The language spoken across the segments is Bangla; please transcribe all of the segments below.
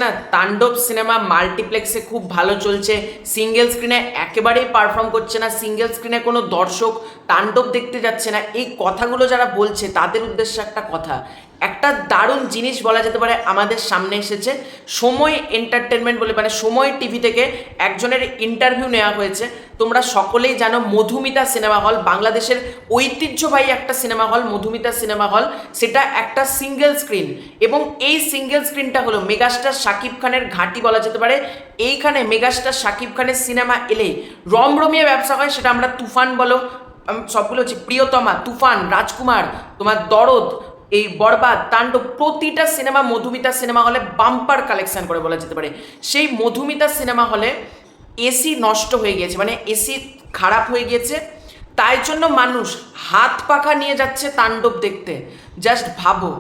না, তাণ্ডব সিনেমা মাল্টিপ্লেক্সে খুব ভালো চলছে। সিঙ্গেল স্ক্রিনে একেবারেই পারফর্ম করছে না। সিঙ্গেল স্ক্রিনে কোনো দর্শক তাণ্ডব দেখতে যাচ্ছে না। এই কথাগুলো যারা বলছে তাদের উদ্দেশ্যে একটা কথা, একটা দারুণ জিনিস বলা যেতে পারে আমাদের সামনে এসেছে। সময় এন্টারটেনমেন্ট বলে, মানে সময় টিভি থেকে একজনের ইন্টারভিউ নেওয়া হয়েছে। তোমরা সকলেই জানো মধুমিতা সিনেমা হল বাংলাদেশের ঐতিহ্যবাহী একটা cinema hall, Madhumita cinema hall. সেটা একটা সিঙ্গেল স্ক্রিন, এবং এই সিঙ্গেল স্ক্রিনটা হলো মেগাস্টার শাকিব খানের ঘাঁটি বলা যেতে পারে। এইখানে মেগাস্টার শাকিব খানের সিনেমা এলে রমরমিয়ে ব্যবসা হয়। সেটা আমরা তুফান বলো, সবগুলো হচ্ছে প্রিয়তমা, তুফান, রাজকুমার, তোমার দরদ, এই বরবাদ, তাণ্ডব, প্রতিটা সিনেমা মধুমিতা সিনেমা হলে বাম্পার কালেকশন করে বলা যেতে পারে। সেই মধুমিতা সিনেমা হলে এসি নষ্ট হয়ে গিয়েছে, মানে এসি খারাপ হয়ে গিয়েছে। তাই জন্য মানুষ হাত পাখা নিয়ে যাচ্ছে তাণ্ডব দেখতে। জাস্ট ভাবো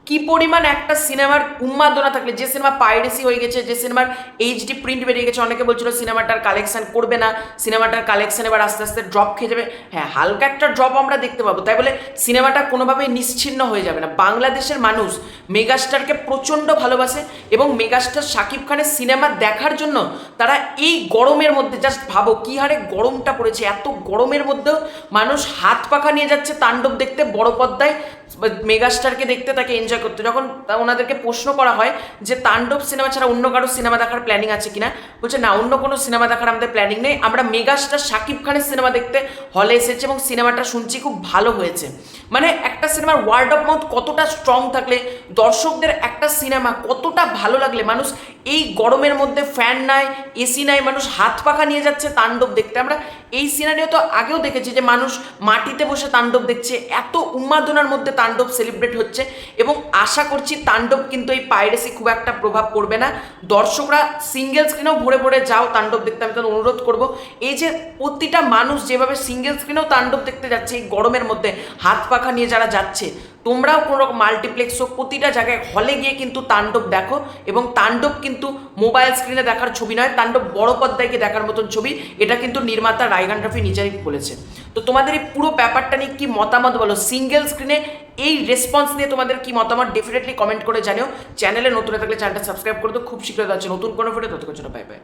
কি পরিমাণ একটা সিনেমার উন্মাদনা থাকলে, যে সিনেমা পাইরেসি হয়ে গেছে, যে সিনেমার এইচডি প্রিন্ট বেরিয়ে গেছে, অনেকে বলছিল সিনেমাটার কালেকশন করবে না, সিনেমাটার কালেকশন এবার আস্তে আস্তে ড্রপ খেয়ে যাবে। হ্যাঁ, হালকা একটা ড্রপ আমরা দেখতে পাবো, তাই বলে সিনেমাটা কোনোভাবেই নিশ্চিহ্ন হয়ে যাবে না। বাংলাদেশের মানুষ মেগাস্টারকে প্রচণ্ড ভালোবাসে, এবং মেগাস্টার শাকিব খানের সিনেমা দেখার জন্য তারা এই গরমের মধ্যে, জাস্ট ভাবো কী হারে গরমটা পড়েছে, এত গরমের মধ্যেও মানুষ হাত পাখা নিয়ে যাচ্ছে তাণ্ডব দেখতে, বড় পর্দায় মেগাস্টারকে দেখতে, তাকে এনজয় করতে। যখন ওনাদেরকে প্রশ্ন করা হয় যে তাণ্ডব সিনেমা ছাড়া অন্য কারো সিনেমা দেখার প্ল্যানিং আছে কিনা, বলছে না, অন্য কোনো সিনেমা দেখার আমাদের প্ল্যানিং নেই, আমরা মেগাস্টার শাকিব খানের সিনেমা দেখতে হলে এসেছি, এবং সিনেমাটা শুনছি খুব ভালো হয়েছে। মানে একটা সিনেমার ওয়ার্ড অফ মাউথ কতটা স্ট্রং থাকলে, দর্শকদের একটা সিনেমা কতটা ভালো লাগলে মানুষ এই গরমের মধ্যে ফ্যান নাই, এসি নাই, মানুষ হাত পাখা নিয়ে যাচ্ছে তাণ্ডব দেখতে। আমরা এই সিনারিও তো আগেও দেখেছি যে মানুষ মাটিতে বসে তাণ্ডব দেখছে, এত উন্মাদনার মধ্যে তাণ্ডব সেলিব্রেট হচ্ছে। এবং আশা করছি তাণ্ডব কিন্তু এই পাইরেসি খুব একটা প্রভাব পড়বে না। দর্শকরা সিঙ্গেল স্ক্রিনেও ভরে ভরে যাও তাণ্ডব দেখতে, আমি তাদের অনুরোধ করব। এই যে প্রতিটা মানুষ যেভাবে সিঙ্গেল স্ক্রিনেও তাণ্ডব দেখতে যাচ্ছে এই গরমের মধ্যে হাত পাখা নিয়ে যারা যাচ্ছে, তোমরাও কোনো রকম মাল্টিপ্লেক্স হোক, প্রতিটা জায়গায় হলে গিয়ে কিন্তু তাণ্ডব দেখো। এবং তাণ্ডব কিন্তু মোবাইল স্ক্রিনে দেখার ছবি নয়, তাণ্ডব বড় পর্দায় গিয়ে দেখার মতন ছবি। এটা কিন্তু নির্মাতা রায়হান রাফি নিজেই বলেছে। তো তোমাদের এই পুরো ব্যাপারটা নিয়ে কি মতামত বলো? সিঙ্গেল স্ক্রিনে এই রেসপন্স নিয়ে তোমাদের কি মতামত ডেফিনেটলি কমেন্ট করে জানিও। চ্যানেলে নতুন থাকলে চ্যানেলটা সাবস্ক্রাইব করে দাও। খুব শীঘ্রই যাচ্ছে নতুন কোনো ভিডিও, ততক্ষণ জন্য বাই বাই।